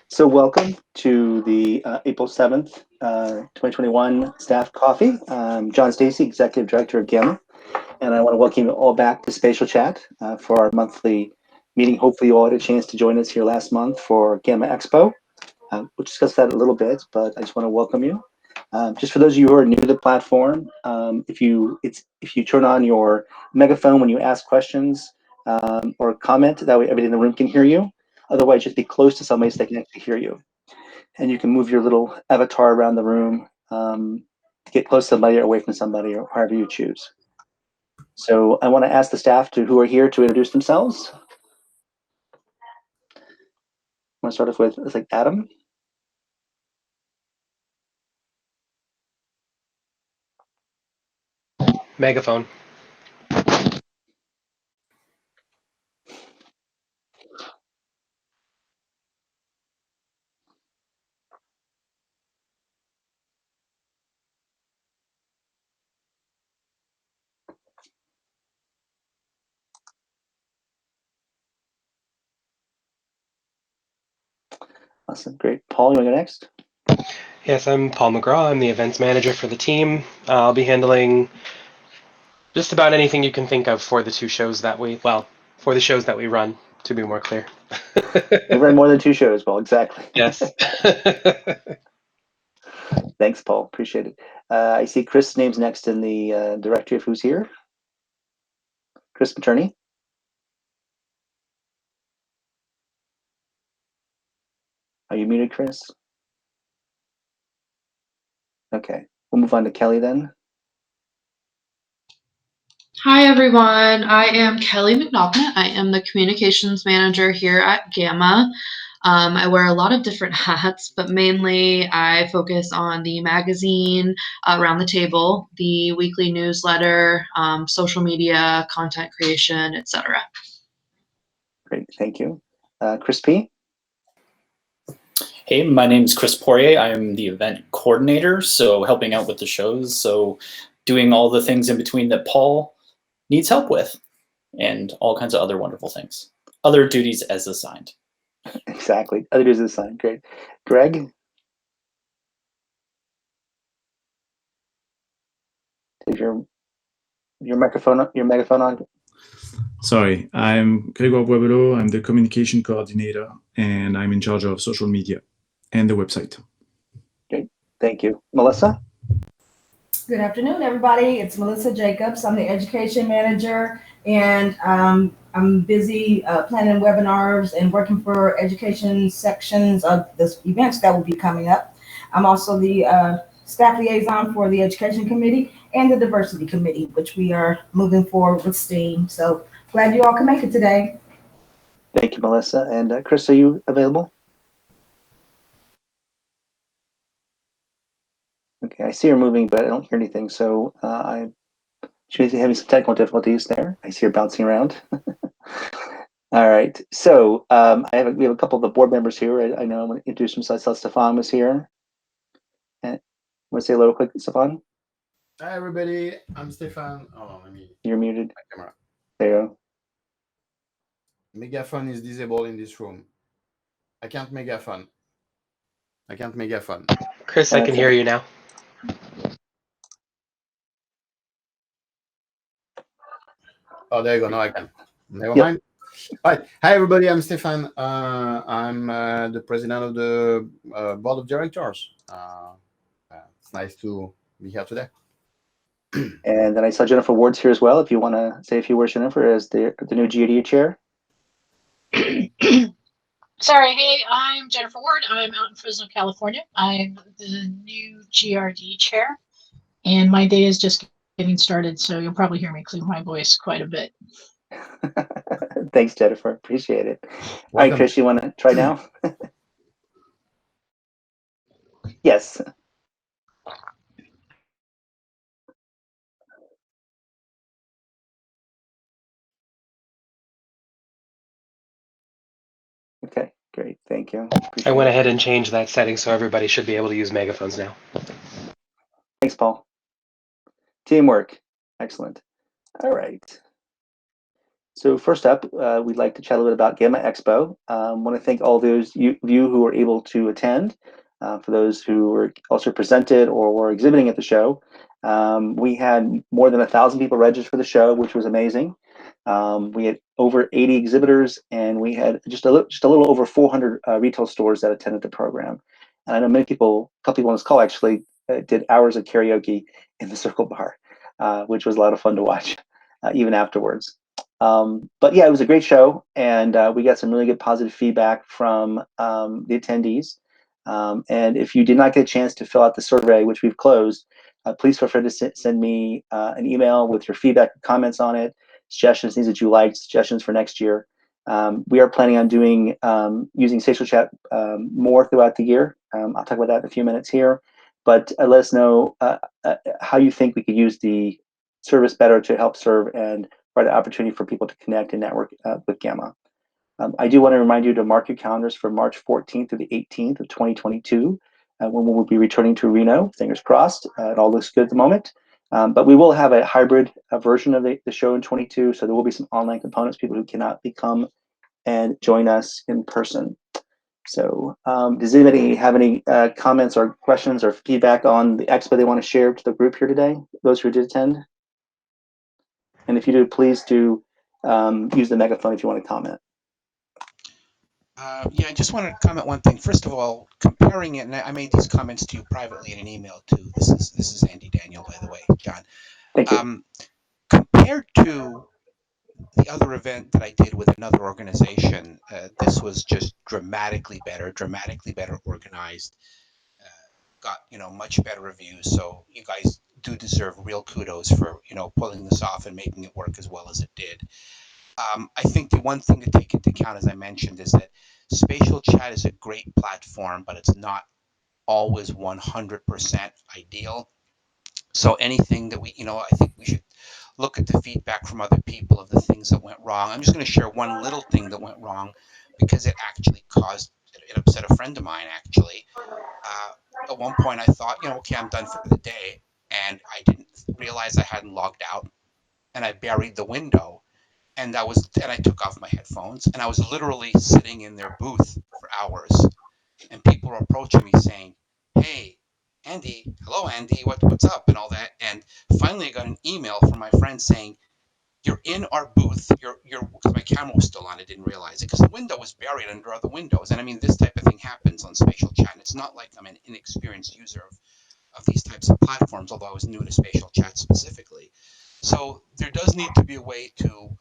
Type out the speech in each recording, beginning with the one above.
So welcome to the April 7th, 2021 staff coffee. I'm John Stacy, Executive Director of GAMA, and I want to welcome you all back to Spatial Chat for our monthly meeting. Hopefully you all had a chance to join us here last month for GAMA Expo. We'll discuss that a little bit, but I just want to welcome you. Just for those of you who are new to the platform, if you turn on your megaphone when you ask questions or comment, that way everybody in the room can hear you. Otherwise, just be close to somebody so they can actually hear you. And you can move your little avatar around the room to get close to somebody or away from somebody, or however you choose. So I want to ask the staff who are here to introduce themselves. I want to start off with Adam. Megaphone. Awesome, great. Paul, you want to go next? Yes, I'm Paul Mcgraw. I'm the events manager for the team. I'll be handling just about anything you can think of for the shows that we run, to be more clear. We run more than 2 shows, Paul, exactly. Yes. Thanks, Paul, appreciate it. I see Chris' name's next in the directory of who's here. Chris Materney. Are you muted, Chris? Okay, we'll move on to Kelly then. Hi, everyone. I am Kelly Mcnally. I am the communications manager here at GAMA. I wear a lot of different hats, but mainly I focus on the magazine, Around the Table, the weekly newsletter, social media, content creation, etc. Great, thank you. Chris P. Hey, my name is Chris Poirier. I am the event coordinator, so helping out with the shows, so doing all the things in between that Paul needs help with, and all kinds of other wonderful things. Other duties as assigned. Exactly, other duties as assigned. Great. Greg. Is your megaphone on? Sorry, I'm Grégoire Boisbelot. I'm the communication coordinator, and I'm in charge of social media and the website. Great, thank you. Melissa? Good afternoon, everybody. It's Melissa Jacobs. I'm the education manager, and I'm busy planning webinars and working for education sections of the events that will be coming up. I'm also the staff liaison for the education committee and the diversity committee, which we are moving forward with steam. So glad you all can make it today. Thank you, Melissa. And Chris, are you available? Okay, I see her moving, but I don't hear anything. So she's having some technical difficulties there. I see her bouncing around. All right. So we have a couple of the board members here. I know I'm going to introduce myself. I saw Stefan was here. And want to say hello quick, Stefan? Hi, everybody. I'm Stefan. Oh, You're muted. My camera. There you go. Megaphone is disabled in this room. I can't megaphone. Chris, I can hear you now. Oh, there you go. No, I can. Never mind. All right. Hi, everybody. I'm Stefan. I'm the president of the board of directors. It's nice to be here today. And then I saw Jennifer Ward's here as well. If you want to say a few words, Jennifer, as the new GAD chair. Sorry, hey, I'm Jennifer Ward. I'm out in Fresno, California. I'm the new GRD chair, and my day is just getting started, so you'll probably hear me clear my voice quite a bit. Thanks, Jennifer. Appreciate it. Welcome. All right, Chris, you want to try now? Yes. Okay, great. Thank you. I went ahead and changed that setting, so everybody should be able to use megaphones now. Thanks, Paul. Teamwork. Excellent. All right. So first up, we'd like to chat a little bit about GAMA Expo. Want to thank all those of you who were able to attend. For those who were also presented or were exhibiting at the show, we had more than 1,000 people registered for the show, which was amazing. We had over 80 exhibitors, and we had just a little over 400 retail stores that attended the program. And I know a couple people on this call actually did hours of karaoke in the Circle Bar, which was a lot of fun to watch, even afterwards. But yeah, it was a great show, and we got some really good positive feedback from the attendees. And if you did not get a chance to fill out the survey, which we've closed, please feel free to send me an email with your feedback and comments on it, suggestions, things that you liked, suggestions for next year. We are planning on doing using Spatial Chat more throughout the year. I'll talk about that in a few minutes here, but let us know how you think we could use the service better to help serve and provide an opportunity for people to connect and network with GAMA. I do want to remind you to mark your calendars for March 14th through the 18th of 2022, when we will be returning to Reno. Fingers crossed. It all looks good at the moment. But we will have a hybrid version of the show in 22, so there will be some online components, people who cannot come and join us in person. So does anybody have any comments or questions or feedback on the expo they want to share to the group here today, those who did attend? And if you do, please do use the megaphone if you want to comment. Yeah, I just wanted to comment one thing. First of all, comparing it, and I made these comments to you privately in an email too. This is Andy Daniel, by the way, John. Thank you. Compared to the other event that I did with another organization, this was just dramatically better organized. Got much better reviews. So you guys do deserve real kudos for pulling this off and making it work as well as it did. I think the one thing to take into account, as I mentioned, is that Spatial Chat is a great platform, but it's not always 100% ideal. So anything that I think we should look at the feedback from other people of the things that went wrong. I'm just going to share one little thing that went wrong because it actually it upset a friend of mine, actually. At one point I thought, okay, I'm done for the day. And I didn't realize I hadn't logged out, and I buried the window. And I took off my headphones, and I was literally sitting in their booth for hours, and people were approaching me saying, "Hey, Andy, hello, Andy, what's up?" and all that. And finally, I got an email from my friend saying, "You're in our booth. You're because my camera was still on. I didn't realize it because the window was buried under other windows." And I mean, this type of thing happens on Spatial Chat. It's not like I'm an inexperienced user of these types of platforms, although I was new to Spatial Chat specifically. So there does need to be a way to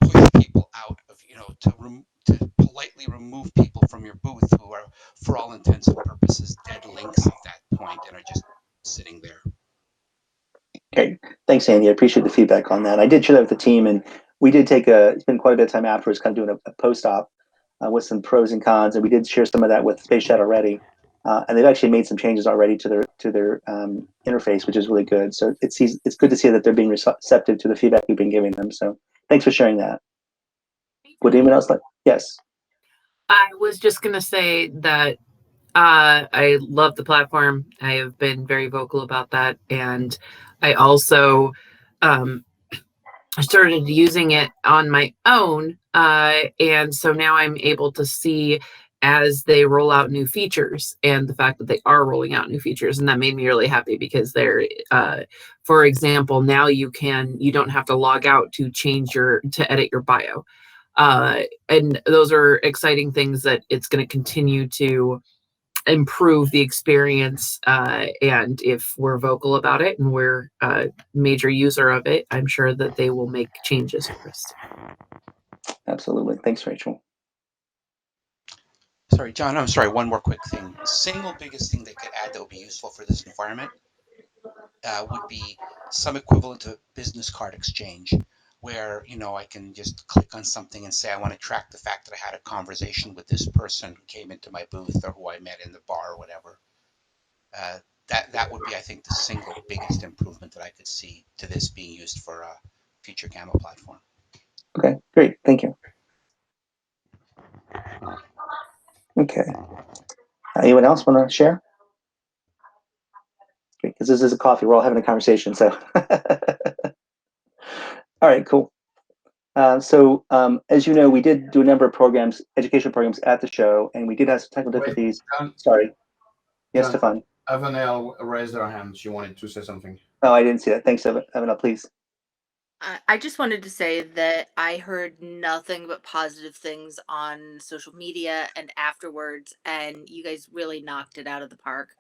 push people out of, to politely remove people from your booth who are, for all intents and purposes, dead links at that point and are just sitting there. Okay, thanks, Andy. I appreciate the feedback on that. I did share that with the team, and we did spend quite a bit of time afterwards kind of doing a post-op with some pros and cons, and we did share some of that with Space Chat already. And they've actually made some changes already to their interface, which is really good. So it's good to see that they're being receptive to the feedback we've been giving them. So thanks for sharing that. Would anyone else like? Yes. I was just going to say that I love the platform. I have been very vocal about that. And I also started using it on my own. And so now I'm able to see as they roll out new features and the fact that they are rolling out new features. And that made me really happy because they're, for example, now you don't have to log out to to edit your bio. And those are exciting things that it's going to continue to improve the experience. And if we're vocal about it and we're a major user of it, I'm sure that they will make changes for us. Absolutely. Thanks, Rachel. Sorry, John, I'm sorry, one more quick thing. Single biggest thing they could add that would be useful for this environment would be some equivalent to business card exchange, where I can just click on something and say I want to track the fact that I had a conversation with this person who came into my booth or who I met in the bar or whatever. That would be, I think, the single biggest improvement that I could see to this being used for a future GAMA platform. Okay, great. Thank you. Okay. Anyone else want to share? Because this is a coffee. We're all having a conversation. So, all right, cool. As you know, we did do a number of programs, educational programs at the show, and we did have some technical difficulties. John, Sorry. Yes, John, Stefan. Avanel raised her hand. She wanted to say something. Oh, I didn't see that. Thanks, Evan. Please. I just wanted to say that I heard nothing but positive things on social media and afterwards, and you guys really knocked it out of the park.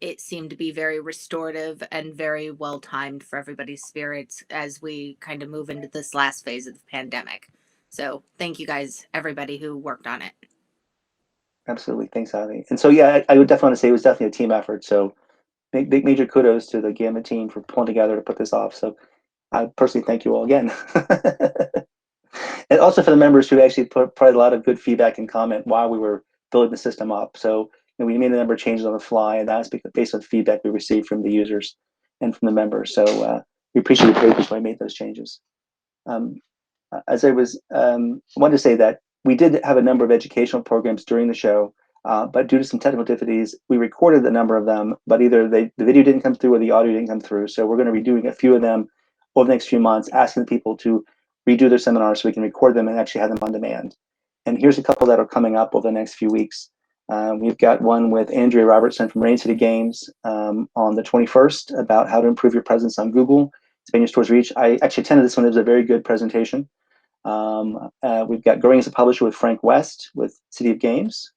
It seemed to be very restorative and very well timed for everybody's spirits as we kind of move into this last phase of the pandemic. So thank you guys, everybody who worked on it. Absolutely. Thanks, Avi. And so, yeah, I would definitely want to say it was definitely a team effort. So big major kudos to the GAMA team for pulling together to put this off. So I personally thank you all again. And also for the members who actually provided a lot of good feedback and comment while we were building the system up. So we made a number of changes on the fly, and that's based on feedback we received from the users and from the members. So we appreciate the papers why I made those changes. As I was wanted to say that we did have a number of educational programs during the show, but due to some technical difficulties, we recorded a number of them, but either the video didn't come through or the audio didn't come through. So we're going to be doing a few of them over the next few months, asking people to redo their seminars so we can record them and actually have them on demand. And here's a couple that are coming up over the next few weeks. We've got one with Andrea Robertson from Rain City Games on the 21st about how to improve your presence on Google, expand your store's reach. I actually attended this one. It was a very good presentation. We've got Growing as a Publisher with Frank West with City of Games.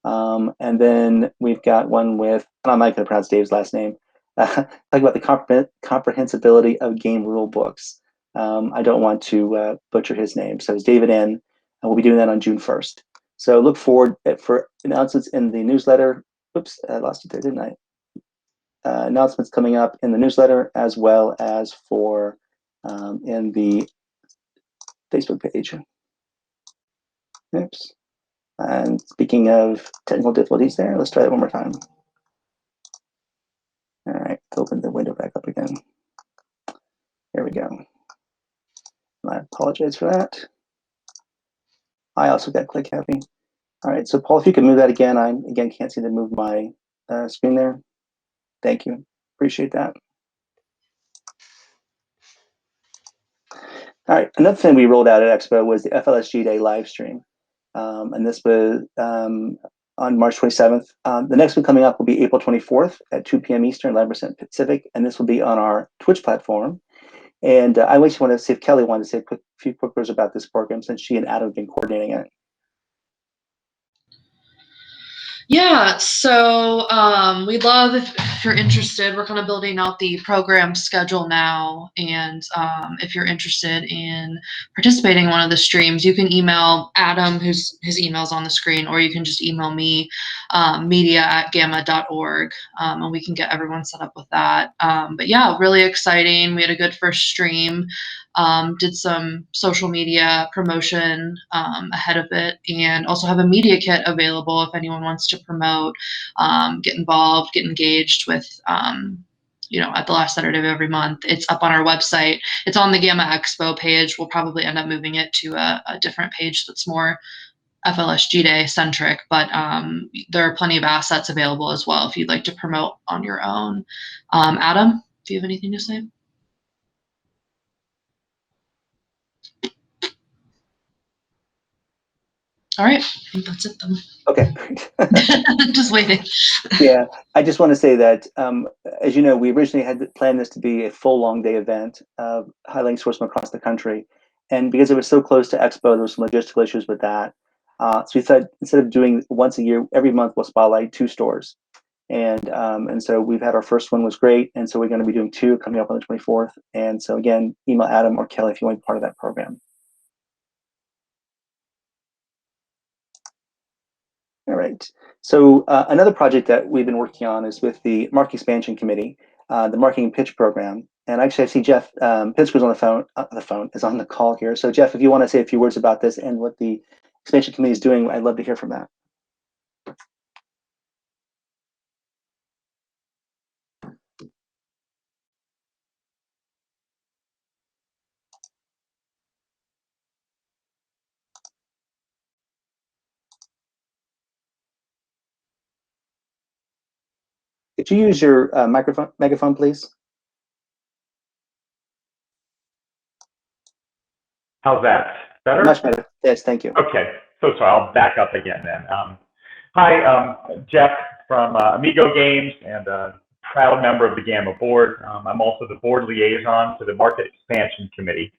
And then we've got one with, I'm not going to pronounce Dave's last name, talking about the comprehensibility of game rule books. I don't want to butcher his name. So it's David N. And we'll be doing that on June 1st. So look forward for announcements in the newsletter. Oops, I lost it there, didn't I? Announcements coming up in the newsletter as well as for in the Facebook page. Oops. And speaking of technical difficulties there, let's try that one more time. All right, let's open the window back up again. Here we go. I apologize for that. I also got click happy. All right, so Paul, if you could move that again, I again can't seem to move my screen there. Thank you, appreciate that. All right, another thing we rolled out at Expo was the FLSG Day live stream. And this was on March 27th. The next one coming up will be April 24th at 2 p.m. Eastern, 11% Pacific, and this will be on our Twitch platform. And I actually want to see if Kelly wanted to say a few quick words about this program since she and Adam have been coordinating it. Yeah, so we'd love if you're interested. We're kind of building out the program schedule now, and if you're interested in participating in one of the streams, you can email Adam, his email's on the screen, or you can just email me, media@gamma.org, and we can get everyone set up with that. But yeah, really exciting. We had a good first stream. Did some social media promotion ahead of it, and also have a media kit available if anyone wants to promote, get involved, get engaged with, at the last Saturday of every month. It's up on our website. It's on the GAMA Expo page. We'll probably end up moving it to a different page that's more FLSG Day centric, but there are plenty of assets available as well if you'd like to promote on your own. Adam, do you have anything to say? All right, I think that's it then. Okay, great. Just waiting. Yeah, I just want to say that, as you know, we originally had planned this to be a full long day event of highlighting stores from across the country. And because it was so close to Expo, there were some logistical issues with that. So we said, instead of doing once a year, every month we'll spotlight 2 stores. And so we've had our first one was great. And so we're going to be doing 2 coming up on the 24th. And so again, email Adam or Kelly if you want to be part of that program. All right. So another project that we've been working on is with the Market Expansion Committee, the Marketing Pitch Program. And actually, I see Jeff Pinsker's on the phone, is on the call here. So Jeff, if you want to say a few words about this and what the Expansion Committee is doing, I'd love to hear from that. Could you use your megaphone, please? How's that? Better? Much better. Yes, thank you. Okay, so sorry, I'll back up again then. Hi, Jeff from Amigo Games and a proud member of the GAMA board. I'm also the board liaison to the Market Expansion Committee.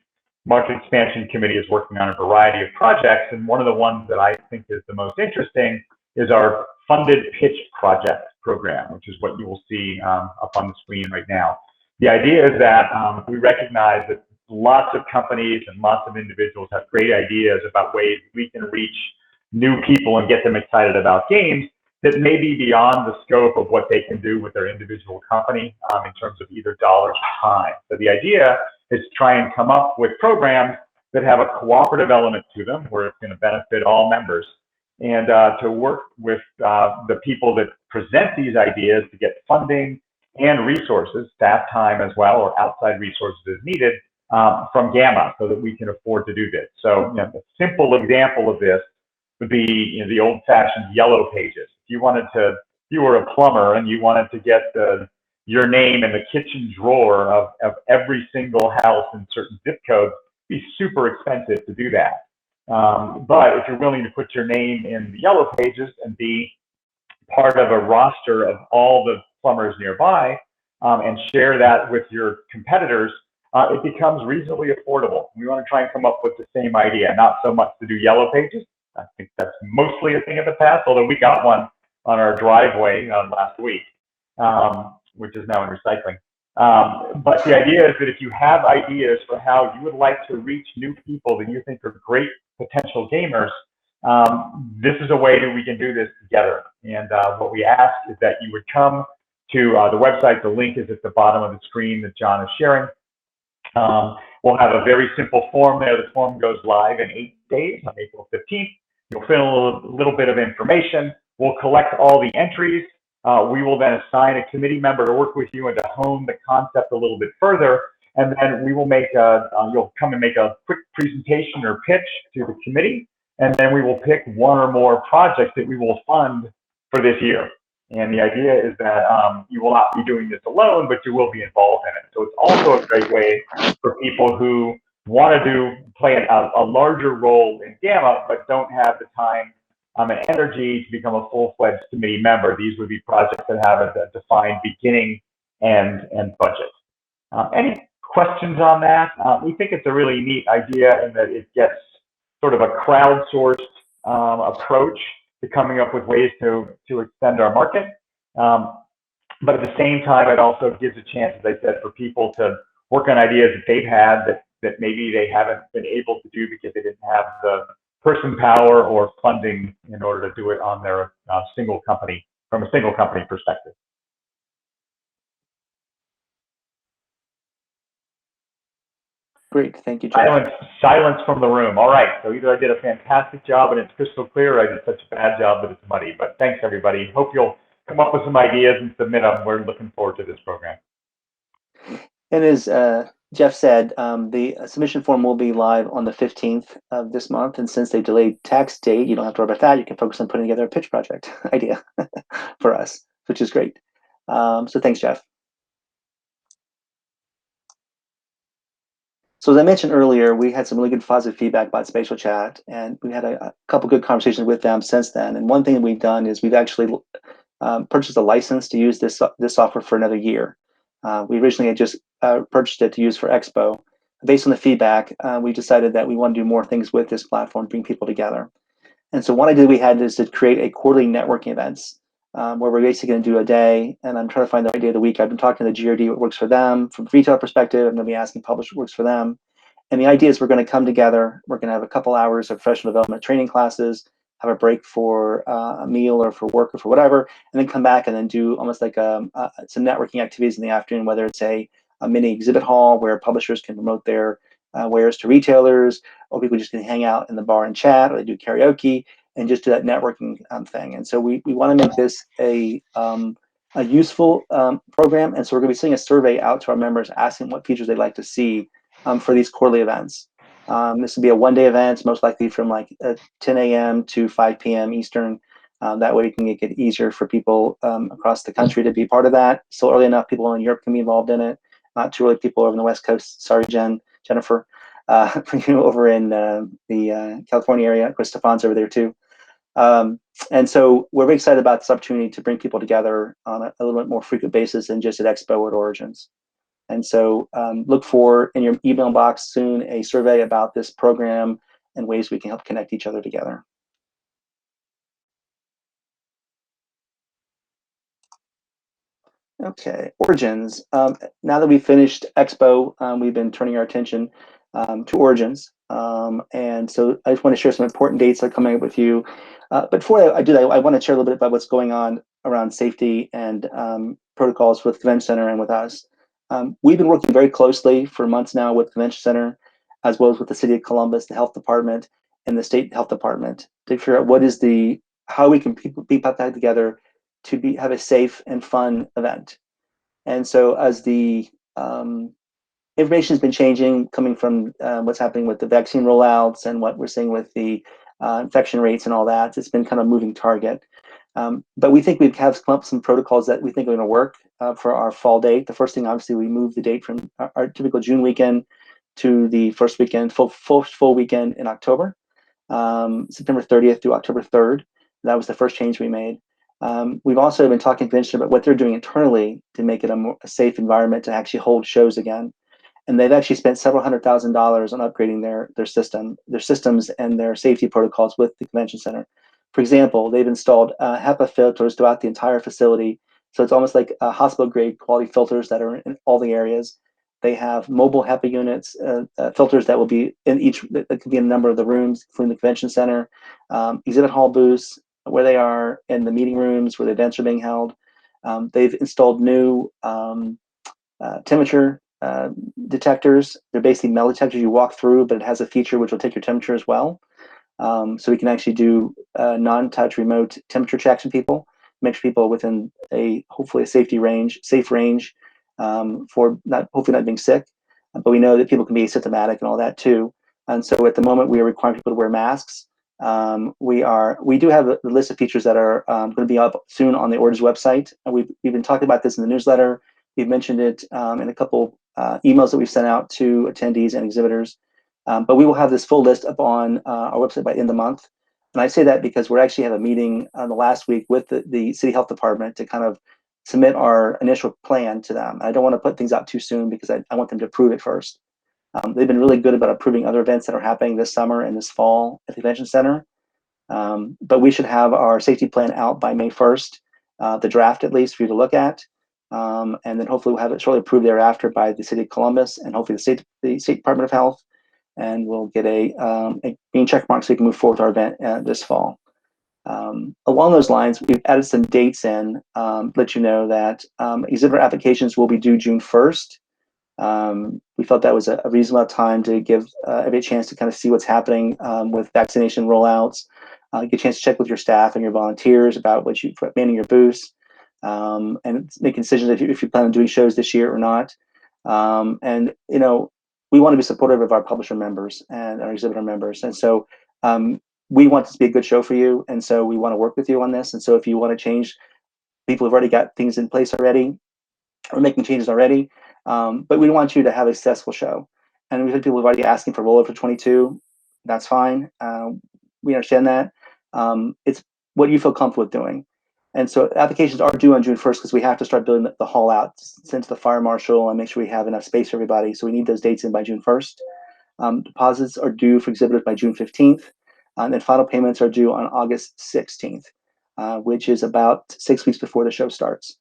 Market Expansion Committee is working on a variety of projects, and one of the ones that I think is the most interesting is our Funded Pitch Project program, which is what you will see up on the screen right now. The idea is that we recognize that lots of companies and lots of individuals have great ideas about ways we can reach new people and get them excited about games that may be beyond the scope of what they can do with their individual company in terms of either dollars or time. So the idea is to try and come up with programs that have a cooperative element to them where it's going to benefit all members, and to work with the people that present these ideas to get funding and resources, staff time as well, or outside resources as needed from GAMA so that we can afford to do this. So a simple example of this would be the old-fashioned yellow pages. If you were a plumber and you wanted to get your name in the kitchen drawer of every single house in certain zip codes, it'd be super expensive to do that. But if you're willing to put your name in the yellow pages and be part of a roster of all the plumbers nearby and share that with your competitors, it becomes reasonably affordable. We want to try and come up with the same idea, not so much to do yellow pages. I think that's mostly a thing of the past, although we got one on our driveway last week, which is now in recycling. But the idea is that if you have ideas for how you would like to reach new people that you think are great potential gamers, this is a way that we can do this together. And what we ask is that you would come to the website. The link is at the bottom of the screen that John is sharing. We'll have a very simple form there. The form goes live in 8 days on April 15th. You'll fill a little bit of information. We'll collect all the entries. We will then assign a committee member to work with you and to hone the concept a little bit further. And then we will make you'll come and make a quick presentation or pitch to the committee. And then we will pick one or more projects that we will fund for this year. And the idea is that you will not be doing this alone, but you will be involved in it. So it's also a great way for people who want to play a larger role in GAMA, but don't have the time and energy to become a full-fledged committee member. These would be projects that have a defined beginning and budget. Any questions on that? We think it's a really neat idea in that it gets sort of a crowdsourced approach to coming up with ways to extend our market. But at the same time, it also gives a chance, as I said, for people to work on ideas that they've had that maybe they haven't been able to do because they didn't have the person power or funding in order to do it on their single company, from a single company perspective. Great, thank you, Jeff. Silence from the room. All right, so either I did a fantastic job and it's crystal clear, or I did such a bad job that it's muddy. But thanks, everybody. Hope you'll come up with some ideas and submit them. We're looking forward to this program. And as Jeff said, the submission form will be live on the 15th of this month. And since they delayed tax date, you don't have to worry about that. You can focus on putting together a pitch project idea for us, which is great. So thanks, Jeff. So as I mentioned earlier, we had some really good positive feedback about Spatial Chat, and we had a couple good conversations with them since then. And one thing that we've done is we've actually purchased a license to use this software for another year. We originally had just purchased it to use for Expo. Based on the feedback, we decided that we want to do more things with this platform, bring people together. And so one idea we had is to create a quarterly networking events where we're basically going to do a day, and I'm trying to find the right day of the week. I've been talking to the GRD, what works for them. From a retail perspective, I'm going to be asking publishers what works for them. And the idea is we're going to come together. We're going to have a couple hours of professional development training classes, have a break for a meal or for work or for whatever, and then come back and then do almost like some networking activities in the afternoon, whether it's a mini exhibit hall where publishers can promote their wares to retailers, or people just can hang out in the bar and chat, or they do karaoke and just do that networking thing. And so we want to make this a useful program. And so we're going to be sending a survey out to our members asking what features they'd like to see for these quarterly events. This will be a one-day event, most likely from like 10 a.m. to 5 p.m. Eastern. That way we can make it easier for people across the country to be part of that. So early enough, people in Europe can be involved in it. Not too early, people over on the West Coast. Sorry, Jennifer. over in the California area. Of course, Stefan's over there too. And so we're very excited about this opportunity to bring people together on a little bit more frequent basis than just at Expo or at Origins. And so look for in your email box soon a survey about this program and ways we can help connect each other together. Okay, Origins. Now that we've finished Expo, we've been turning our attention to Origins. And so I just want to share some important dates that are coming up with you. But before I do that, I want to share a little bit about what's going on around safety and protocols with Convention Center and with us. We've been working very closely for months now with Convention Center, as well as with the City of Columbus, the Health Department, and the State Health Department to figure out what is how we can be put that together to have a safe and fun event. And so as the information has been changing, coming from what's happening with the vaccine rollouts and what we're seeing with the infection rates and all that, it's been kind of a moving target. But we think we have come up with some protocols that we think are going to work for our fall date. The first thing, obviously, we moved the date from our typical June weekend to the first weekend, full weekend in October, September 30th through October 3rd. That was the first change we made. We've also been talking to Convention about what they're doing internally to make it a safe environment to actually hold shows again. And they've actually spent several $100,000 on upgrading their systems and their safety protocols with the Convention Center. For example, they've installed HEPA filters throughout the entire facility. So it's almost like hospital-grade quality filters that are in all the areas. They have mobile HEPA units, filters that will be in that could be in a number of the rooms, including the Convention Center, exhibit hall booths, where they are in the meeting rooms where the events are being held. They've installed new temperature detectors. They're basically metal detectors you walk through, but it has a feature which will take your temperature as well. So we can actually do non-touch remote temperature checks with people, make sure people within hopefully a safe range for hopefully not being sick. But we know that people can be asymptomatic and all that too. And so at the moment we are requiring people to wear masks. We do have a list of features that are going to be up soon on the Origins website. We've been talking about this in the newsletter. We've mentioned it in a couple emails that we've sent out to attendees and exhibitors. But we will have this full list up on our website by the end of the month. And I say that because we actually have a meeting the last week with the City Health Department to kind of submit our initial plan to them. I don't want to put things out too soon because I want them to approve it first. They've been really good about approving other events that are happening this summer and this fall at the Convention Center. But we should have our safety plan out by May 1st, the draft at least for you to look at. And then hopefully we'll have it shortly approved thereafter by the City of Columbus and hopefully the State Department of Health. And we'll get a green check mark so we can move forward with our event this fall. Along those lines, we've added some dates in, let you know that exhibitor applications will be due June 1st. We felt that was a reasonable time to give every chance to kind of see what's happening with vaccination rollouts, get a chance to check with your staff and your volunteers about what you manning your booths, and making decisions if you plan on doing shows this year or not. And we want to be supportive of our publisher members and our exhibitor members, and so we want this to be a good show for you, and so we want to work with you on this. And so if you want to change, people have already got things in place already, or making changes already. But we want you to have a successful show. And we've had people already asking for rollover for 22. That's fine. We understand that. It's what you feel comfortable with doing. And so applications are due on June 1st because we have to start building the hall out, send to the fire marshal, and make sure we have enough space for everybody. So we need those dates in by June 1st. Deposits are due for exhibitors by June 15th. And then final payments are due on August 16th, which is about 6 weeks before the show starts.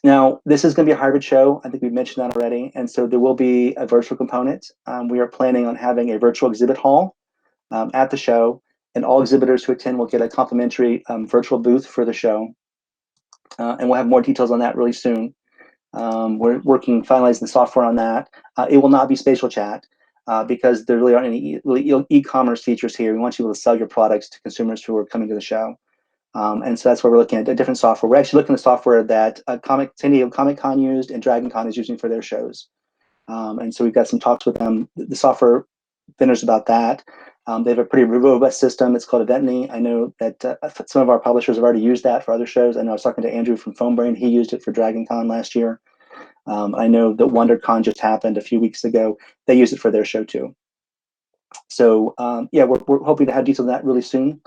Now, this is going to be a hybrid show. I think we've mentioned that already. And so there will be a virtual component. We are planning on having a virtual exhibit hall at the show, and all exhibitors who attend will get a complimentary virtual booth for the show. And we'll have more details on that really soon. We're finalizing the software on that. It will not be spatial chat because there really aren't any e-commerce features here. We want you to be able to sell your products to consumers who are coming to the show. And so that's why we're looking at a different software. We're actually looking at software that San Diego Comic-Con used and Dragon Con is using for their shows. And so we've got some talks with them, the software vendors, about that. They have a pretty robust system. It's called Mcnally. I know that some of our publishers have already used that for other shows. I know I was talking to Andrew from PhoneBrain. He used it for Dragon Con last year. I know that WonderCon just happened a few weeks ago. They used it for their show too. So yeah, we're hoping to have details on that really soon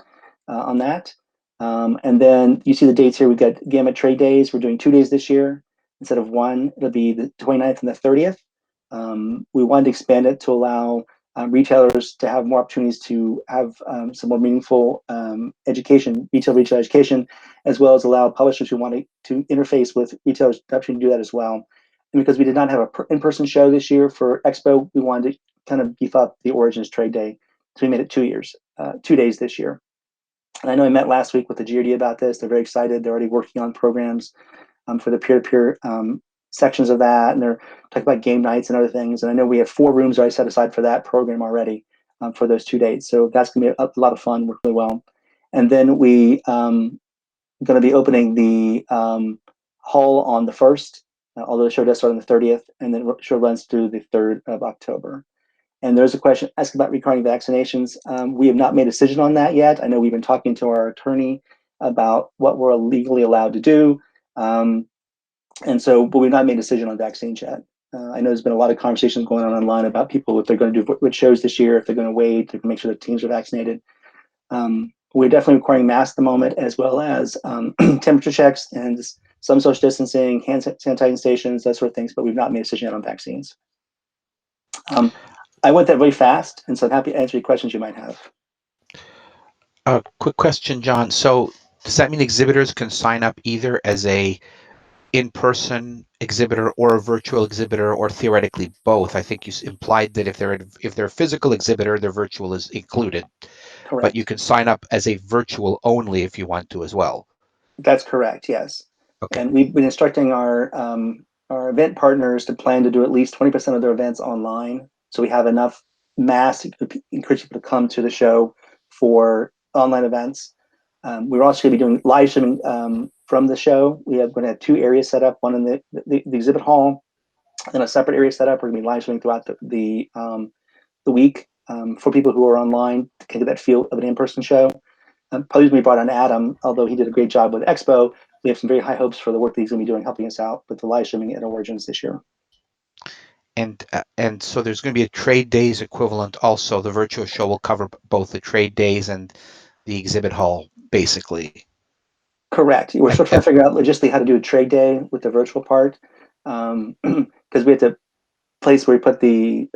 on that. And then you see the dates here. We've got GAMA trade days. We're doing 2 days this year instead of one. It'll be the 29th and the 30th. We wanted to expand it to allow retailers to have more opportunities to have some more meaningful education, retail education, as well as allow publishers who want to interface with retailers the opportunity to do that as well. And because we did not have an in-person show this year for Expo, we wanted to kind of beef up the Origins Trade Day. So we made it 2 days this year. And I know I met last week with the GRD about this. They're very excited. They're already working on programs for the peer-to-peer sections of that. And they're talking about game nights and other things. And I know we have 4 rooms already set aside for that program already for those 2 dates. So that's going to be a lot of fun, work really well. And then we going to be opening the hall on the 1st, although the show does start on the 30th, and then the show runs through the 3rd of October. And there's a question asked about regarding vaccinations. We have not made a decision on that yet. I know we've been talking to our attorney about what we're legally allowed to do. But we've not made a decision on vaccines yet. I know there's been a lot of conversations going on online about people, if they're going to do what shows this year, if they're going to wait to make sure the teams are vaccinated. We're definitely requiring masks at the moment, as well as temperature checks and some social distancing, hand sanitizing stations, that sort of things, but we've not made a decision yet on vaccines. I went that very fast, and so I'm happy to answer any questions you might have. A quick question, John. So does that mean exhibitors can sign up either as a in-person exhibitor or a virtual exhibitor, or theoretically both? I think you implied that if they're a physical exhibitor, their virtual is included. Correct. But you can sign up as a virtual only if you want to as well. That's correct, yes. Okay. And we've been instructing our event partners to plan to do at least 20% of their events online, so we have enough mass to encourage people to come to the show for online events. We're also going to be doing live streaming from the show. We are going to have 2 areas set up, one in the exhibit hall, and a separate area set up. We're going to be live streaming throughout the week for people who are online to get that feel of an in-person show. Probably we brought on Adam, although he did a great job with Expo. We have some very high hopes for the work that he's going to be doing, helping us out with the live streaming at Origins this year. And so there's going to be a trade days equivalent also. The virtual show will cover both the trade days and the exhibit hall, basically. Correct. We're still trying to figure out logistically how to do a trade day with the virtual part, because we have to place where we put putting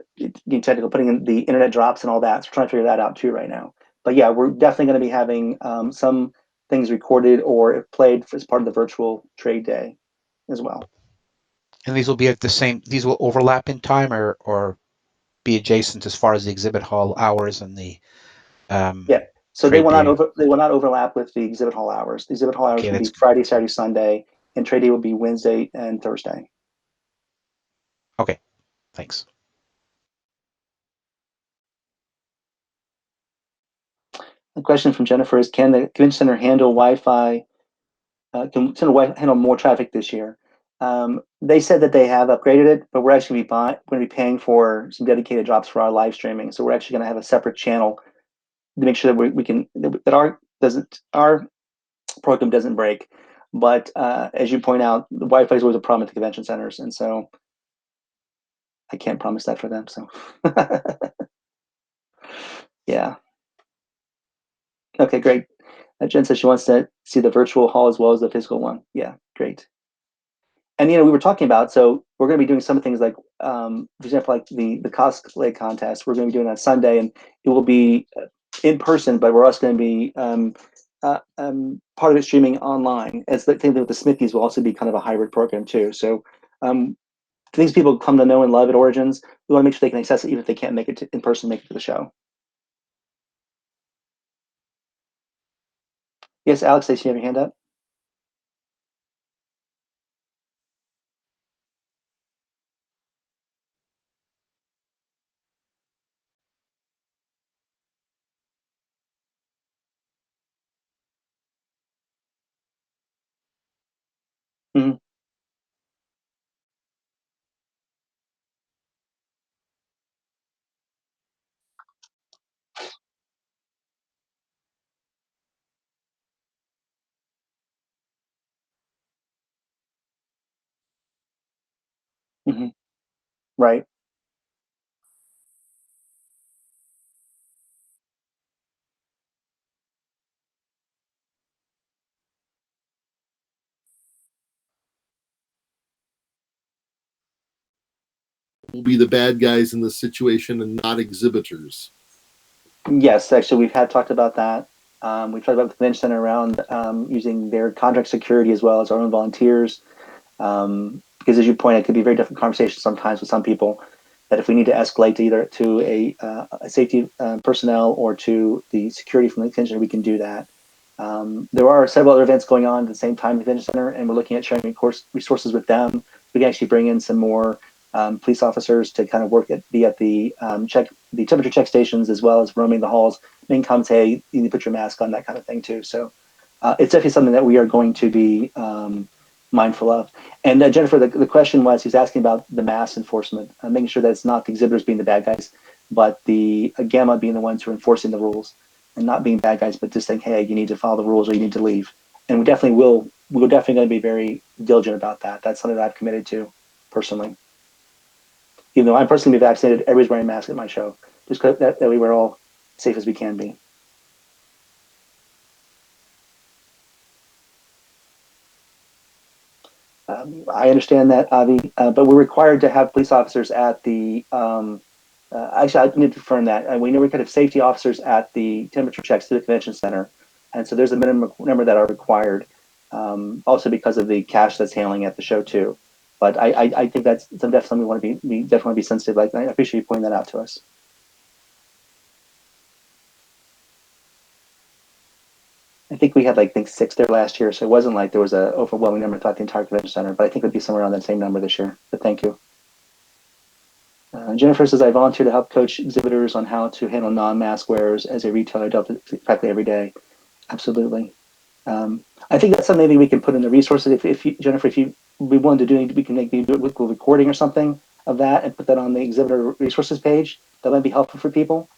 in the internet drops and all that. So we're trying to figure that out too right now. But yeah, we're definitely going to be having some things recorded or played as part of the virtual trade day as well. And these will be at the same. These will overlap in time, or be adjacent as far as the exhibit hall hours and the. Yeah. So they will not overlap with the exhibit hall hours. The exhibit hall hours will be Friday, Saturday, Sunday, and trade day will be Wednesday and Thursday. Okay, thanks. The question from Jennifer is: can the convention center handle Wi-Fi? Handle more traffic this year? They said that they have upgraded it, but we're actually going to be paying for some dedicated drops for our live streaming. So we're actually going to have a separate channel to make sure that our program doesn't break. But as you point out, the Wi-Fi is always a problem at the convention centers, and so I can't promise that for them. So yeah. Okay, great. Jen says she wants to see the virtual hall as well as the physical one. Yeah, great. And we were talking about, so we're going to be doing some things like, for example, like the cosplay contest. We're going to be doing on Sunday, and it will be in person, but we're also going to be part of it streaming online. As the thing with the Smithies will also be kind of a hybrid program too. So things people come to know and love at Origins, we want to make sure they can access it even if they can't make it in person, make it to the show. Yes, Alex, I see you have your hand up. Mm-hmm. Hmm. Right. Will be the bad guys in this situation and not exhibitors. Yes, actually, we've had talked about that. We've talked about the convention center around using their contract security as well as our own volunteers. Because as you point, it could be a very different conversation sometimes with some people. That if we need to escalate to either to a safety personnel or to the security from the convention center, we can do that. There are several other events going on at the same time at the convention center, and we're looking at sharing resources with them. We can actually bring in some more police officers to kind of be at the temperature check stations as well as roaming the halls. Making comments, hey, you need to put your mask on, that kind of thing too. So it's definitely something that we are going to be mindful of. And Jennifer, the question was, he's asking about the mask enforcement, making sure that it's not the exhibitors being the bad guys, but the GAMA being the ones who are enforcing the rules and not being bad guys, but just saying, hey, you need to follow the rules or you need to leave. And we're definitely going to be very diligent about that. That's something that I've committed to personally. Even though I'm personally vaccinated, everybody's wearing masks at my show, just that way we're all safe as we can be. I understand that, Avi, but we're required to have police officers at the, actually, I need to confirm that. We know we could have safety officers at the temperature checks to the convention center. And so there's a minimum number that are required, also because of the cash that's handling at the show too. But I think that's definitely we definitely want to be sensitive. Like, I appreciate you pointing that out to us. I think we had like 6 there last year, so it wasn't like there was an overwhelming number throughout the entire convention center. But I think it would be somewhere around that same number this year. But thank you. Jennifer says, I volunteer to help coach exhibitors on how to handle non-mask wearers as a retailer. I dealt with it practically every day. Absolutely. I think that's something maybe we can put in the resources. Jennifer, if you be willing to do, we can maybe do a recording or something of that and put that on the exhibitor resources page. That might be helpful for people.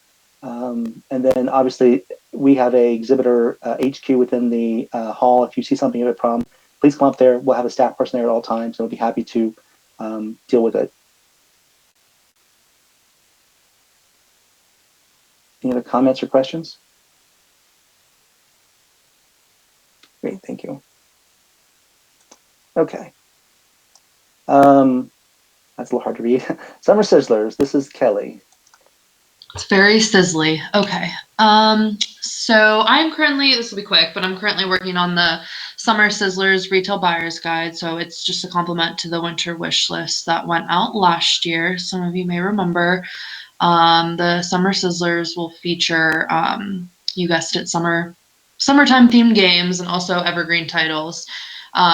And then obviously we have a exhibitor HQ within the hall. If you see something of a problem, please come up there. We'll have a staff person there at all times, and we'll be happy to deal with it. Any other comments or questions? Great, thank you. Okay. That's a little hard to read. Summer Sizzlers, this is Kelly. It's very sizzly. Okay. So I'm currently, this will be quick, but I'm currently working on the Summer Sizzlers Retail Buyer's Guide. So it's just a complement to the winter wish list that went out last year. Some of you may remember. The Summer Sizzlers will feature, you guessed it, summertime themed games and also evergreen titles.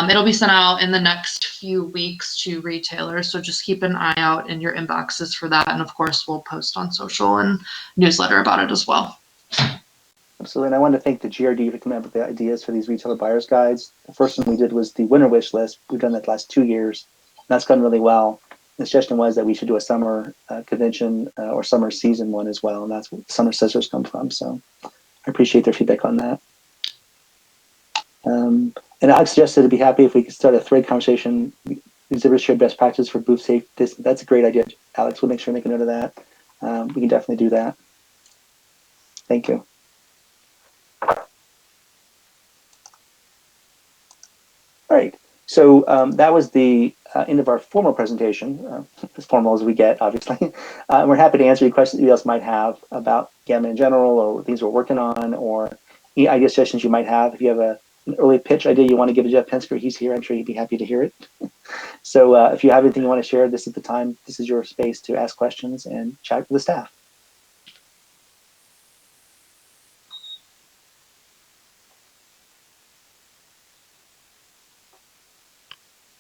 It'll be sent out in the next few weeks to retailers, so just keep an eye out in your inboxes for that. And of course, we'll post on social and newsletter about it as well. Absolutely, and I want to thank the GRD for coming up with the ideas for these retailer buyer's guides. The first one we did was the winter wish list. We've done that the last 2 years. That's gone really well. The suggestion was that we should do a summer convention or summer season one as well, and that's where Summer Scissors come from. So I appreciate their feedback on that. And I suggested it'd be happy if we could start a thread conversation. Exhibitors share best practices for booth safety. That's a great idea, Alex. We'll make sure to make a note of that. We can definitely do that. Thank you. All right. So that was the end of our formal presentation, as formal as we get, obviously. We're happy to answer any questions you else might have about GAMA in general, or things we're working on, or any idea suggestions you might have. If you have an early pitch idea you want to give to Jeff Pensker, he's here. I'm sure he'd be happy to hear it. So if you have anything you want to share, this is the time. This is your space to ask questions and chat with the staff.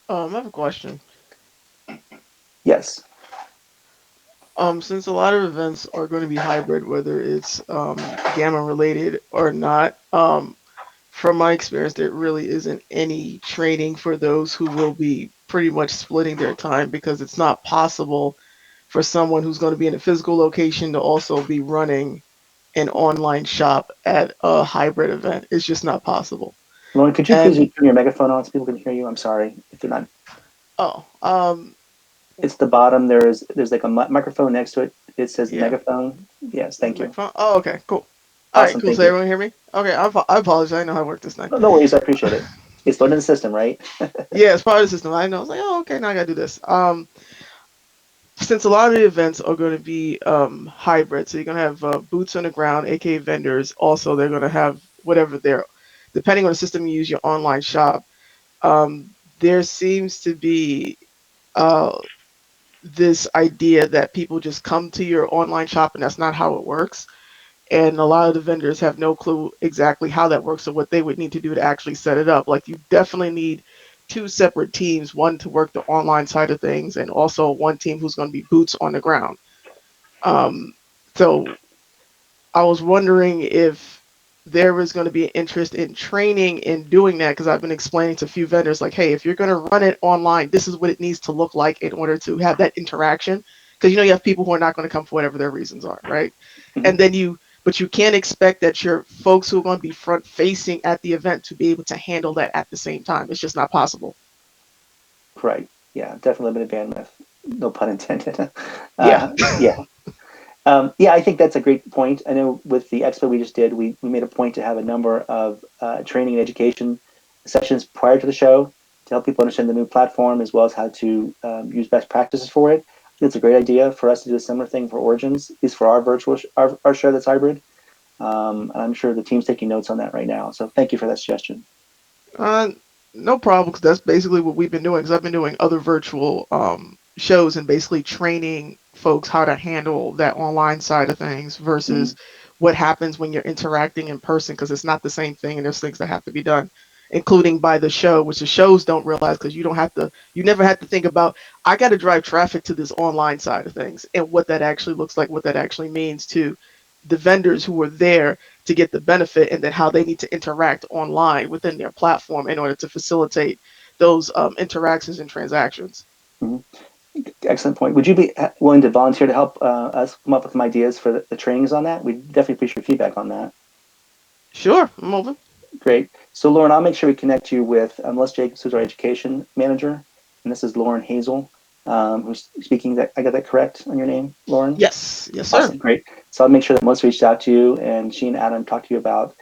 I have a question. Yes. Since a lot of events are going to be hybrid, whether it's GAMA related or not, from my experience, there really isn't any training for those who will be pretty much splitting their time, because it's not possible for someone who's going to be in a physical location to also be running an online shop at a hybrid event. It's just not possible. Lauren, could you please turn your megaphone on so people can hear you? I'm sorry if they're not. Oh, It's the bottom. There's like a microphone next to it. It says Yeah. megaphone. Yes, thank you. Microphone? Oh, okay, cool. All right, Awesome, cool. thank So you. everyone hear me? Okay, I apologize. I know how to work this thing. No worries, I appreciate it. It's loaded in the system, right? Yeah, it's part of the system. I know. I was like, oh, okay, now I gotta do this. Since a lot of the events are going to be hybrid, so you're going to have boots on the ground, aka vendors. Also, they're going to have whatever they're, depending on the system you use, your online shop. There seems to be this idea that people just come to your online shop, and that's not how it works. And a lot of the vendors have no clue exactly how that works or what they would need to do to actually set it up. Like, you definitely need two separate teams, one to work the online side of things, and also one team who's going to be boots on the ground. So I was wondering if there was going to be an interest in training in doing that, because I've been explaining to a few vendors, like, hey, if you're going to run it online, this is what it needs to look like in order to have that interaction. Because, you have people who are not going to come for whatever their reasons are, right? And then but you can't expect that your folks who are going to be front facing at the event to be able to handle that at the same time. It's just not possible. Right. Yeah, definitely limited bandwidth. No pun intended. Yeah. Yeah. Yeah, I think that's a great point. I know with the expo we just did, we made a point to have a number of training and education sessions prior to the show to help people understand the new platform as well as how to use best practices for it. I think it's a great idea for us to do a similar thing for Origins, at least for our virtual our show that's hybrid. And I'm sure the team's taking notes on that right now. So thank you for that suggestion. No problem, because that's basically what we've been doing. Because I've been doing other virtual shows and basically training folks how to handle that online side of things versus what happens when you're interacting in person, because it's not the same thing, and there's things that have to be done, including by the show, which the shows don't realize, because you never have to think about, I got to drive traffic to this online side of things and what that actually looks like, what that actually means to the vendors who are there to get the benefit, and then how they need to interact online within their platform in order to facilitate those interactions and transactions. Excellent point. Would you be willing to volunteer to help us come up with some ideas for the trainings on that? We'd definitely appreciate your feedback on that. Sure, I'm open. Great. So Lauren, I'll make sure we connect you with Melissa Jacobs, who's our education manager, and this is Lauren Hazel, who's speaking. I got that correct on your name, Lauren? Yes, sir. Awesome, great. So I'll make sure that Melissa reached out to you, and she and Adam talked to you about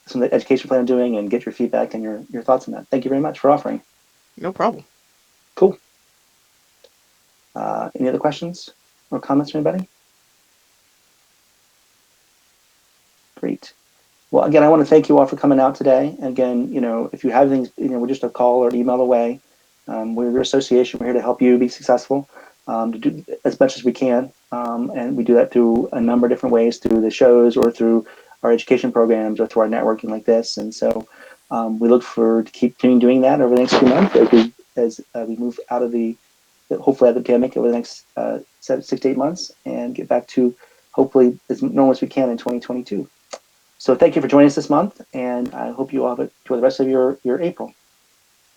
some of the education plan I'm doing and get your feedback and your thoughts on that. Thank you very much for offering. No problem. Cool. Any other questions or comments from anybody? Great. Well, again, I want to thank you all for coming out today. Again, if you have things, we're just a call or an email away. We're your association. We're here to help you be successful, to do as much as we can. And we do that through a number of different ways, through the shows or through our education programs or through our networking like this. And so we look forward to keep doing that over the next few months as we move out of hopefully out of the pandemic over the next 6 to 8 months and get back to hopefully as normal as we can in 2022. So thank you for joining us this month, and I hope you all enjoy the rest of your April.